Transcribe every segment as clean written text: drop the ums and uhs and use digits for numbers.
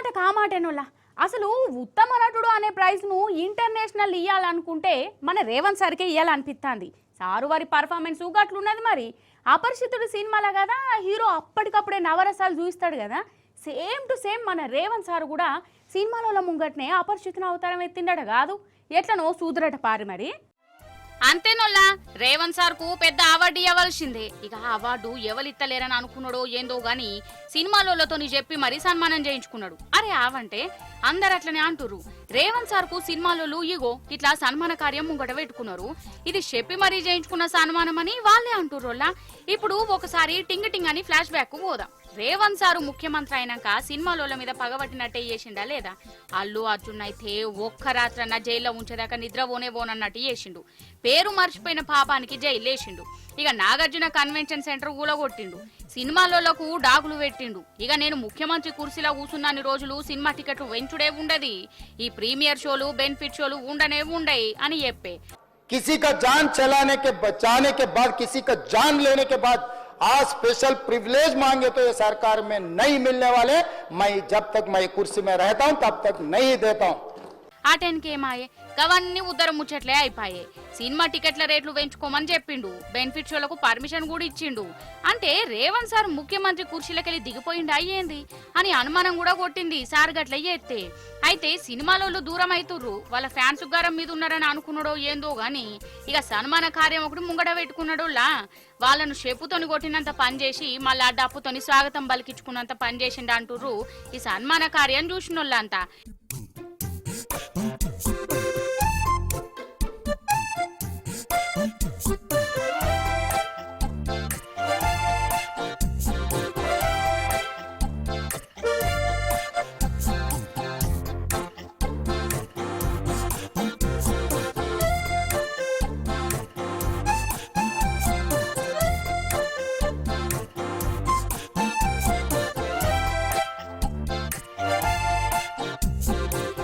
మాట కామాటేనోలా అసలు ఉత్తమ నటుడు అనే ప్రైజ్ను ఇంటర్నేషనల్ ఇవ్వాలనుకుంటే మన రేవంత్ సార్కే ఇవ్వాలనిపిస్తుంది. సారు వారి పర్ఫార్మెన్స్ గట్లున్నది. మరి అపరిచితుడు సినిమాలో కదా హీరో అప్పటికప్పుడే నవరసాలు చూపిస్తాడు కదా, సేమ్ టు సేమ్ మన రేవంత్ సార్ కూడా సినిమాల ముంగట్నే అపరిచితుని అవతారం ఎత్తిండట కాదు, ఎట్లనో సూదురట పారి. మరి అంతేనోల్లా రేవంత్ సార్ కు పెద్ద అవార్డు ఇవ్వాల్సిందే. ఇక ఆ అవార్డు ఎవరిత్తలేరని అనుకున్నాడో ఏందో గాని సినిమాలతో చెప్పి మరీ సన్మానం చేయించుకున్నాడు. అరే ఆవంటే అందరు అట్లనే అంటుర్రు. రేవంత్ సార్ కు సినిమాలలో ఇగో ఇట్లా సన్మాన కార్యం ముంగట పెట్టుకున్నారు, ఇది చెప్పి మరీ చేయించుకున్న సన్మానం అని వాళ్ళే అంటుర్రోల్లా. ఇప్పుడు ఒకసారి టింగ్ టింగ్ అని ఫ్లాష్ బ్యాక్ పోదాం. రేవంత్ సారు ముఖ్యమంత్రి అయినాక సినిమాలోల మీద పగబట్టినట్టే చేసిండా లేదా? అల్లు అర్జున్ అయితే ఒక్క రాత్రన్న జైల్లో ఉంచేదాకా నిద్రపోనేబోనన్నట్టు చేసిండు. పేరు మర్చిపోయిన పాపానికి జైలు వేసిండు. ఇక నాగార్జున కన్వెన్షన్ సెంటర్ కూలగొట్టిండు. సినిమాలకు డాకులు పెట్టిండు. ఇక నేను ముఖ్యమంత్రి కుర్చీలో కూర్చున్నాన్ని రోజులు సినిమా టికెట్లు వెంచుడే ఉండది, ఈ ప్రీమియర్ షోలు బెనిఫిట్ షోలు ఉండనే ఉండయి అని చెప్పే. किसी का जान चलाने के बचाने के बाद किसी का जान लेने के बाद आज स्पेशल प्रिविलेज मांगे तो ये सरकार में नहीं मिलने वाले. मैं जब तक मैं कुर्सी में रहता हूं तब तक नहीं देता हूं. ఆ టెన్కేమాయే గవన్నీ ఉద్దరం ముచ్చట్లే అయిపోయాయి. సినిమా టికెట్ల రేట్లు పెంచుకోమని చెప్పిండు, బెనిఫిట్ షోలకు పర్మిషన్ కూడా ఇచ్చిండు. అంటే రేవంత్ సార్ ముఖ్యమంత్రి కుర్చీలకెళ్ళి దిగిపోయిండు అయ్యేంది అని అనుమానం కూడా కొట్టింది సార్ గట్ల ఎత్తే. అయితే సినిమాలో దూరం అవుతుర్రు, వాళ్ళ ఫ్యాన్స్ గారం మీద ఉన్నారని అనుకున్నాడో ఏందో గాని ఇక సన్మాన కార్యం ఒకటి ముంగడ పెట్టుకున్నాడోలా. వాళ్ళను చెప్పుతోని కొట్టినంత పని చేసి మళ్ళా డప్పుతోని స్వాగతం పలికించుకున్నంత పని చేసిండు అంటుర్రు ఈ సన్మాన కార్యం చూసినోళ్ళంతా.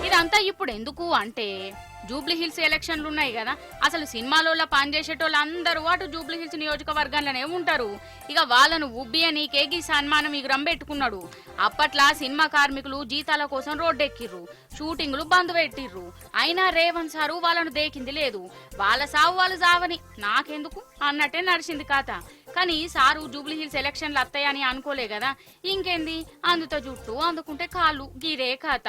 ఇదంతా ఇప్పుడు ఎందుకు అంటే జూబ్లీ హిల్స్ ఎలక్షన్లు ఉన్నాయి కదా, అసలు సినిమాలలో పనిచేసేటోళ్ళు అందరూ అటు జూబ్లీ హిల్స్ నియోజకవర్గంలోనే ఉంటారు. ఇక వాళ్ళను ఉబ్బియని కేగి సన్మానం ఇగురం పెట్టుకున్నాడు. అప్పట్లా సినిమా కార్మికులు జీతాల కోసం రోడ్డెక్కిర్రు, షూటింగ్లు బంద్ పెట్టిర్రు. అయినా రేవంత్ సారు వాళ్ళను దేకింది లేదు. వాళ్ళ సావు వాళ్ళు సావని నాకెందుకు అన్నట్టే నడిచింది కథ. కానీ సారు జూబ్లీ హిల్స్ ఎలక్షన్లు వస్తాయని అనుకోలే కదా, ఇంకేంది అందుతో జుట్టు అందుకుంటే కాళ్ళు గిరే కథ.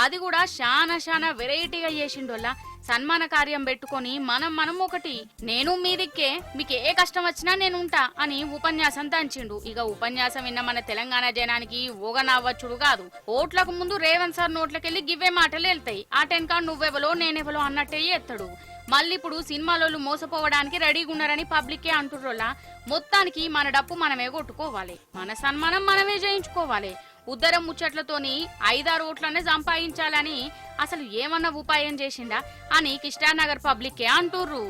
అది కూడా శానా వెరైటీగా చేసిండోల్లా. సన్మాన కార్యం పెట్టుకొని మనం ఒకటి నేను మీ దిక్కే, మీకు ఏ కష్టం వచ్చినా నేను ఉంటా అని ఉపన్యాసం దంచిండు. ఇక ఉపన్యాసం విన్న మన తెలంగాణ జనానికి ఓగనవ్వచ్చుడు కాదు. ఓట్లకు ముందు రేవంత్ సార్ నోట్లకెళ్ళి గివ్వే మాటలు వెళ్తాయి. ఆ టెన్కా నువ్వెవలో నేనెవలో అన్నట్టే ఎత్తాడు. మళ్ళీ ఇప్పుడు సినిమాలోళ్ళు మోసపోవడానికి రెడీగా ఉన్నారని పబ్లిక్కే అంటుర్రోలా. మొత్తానికి మన డప్పు మనమే కొట్టుకోవాలి, మన సన్మానం మనమే చేయించుకోవాలి. ఉద్దరం ముచ్చట్లతోని 5-6 ఓట్లనే సంపాదించాలని అసలు ఏమన్నా ఉపాయం చేసిండా అని కిష్టానగర్ పబ్లిక్కే అంటుర్రు.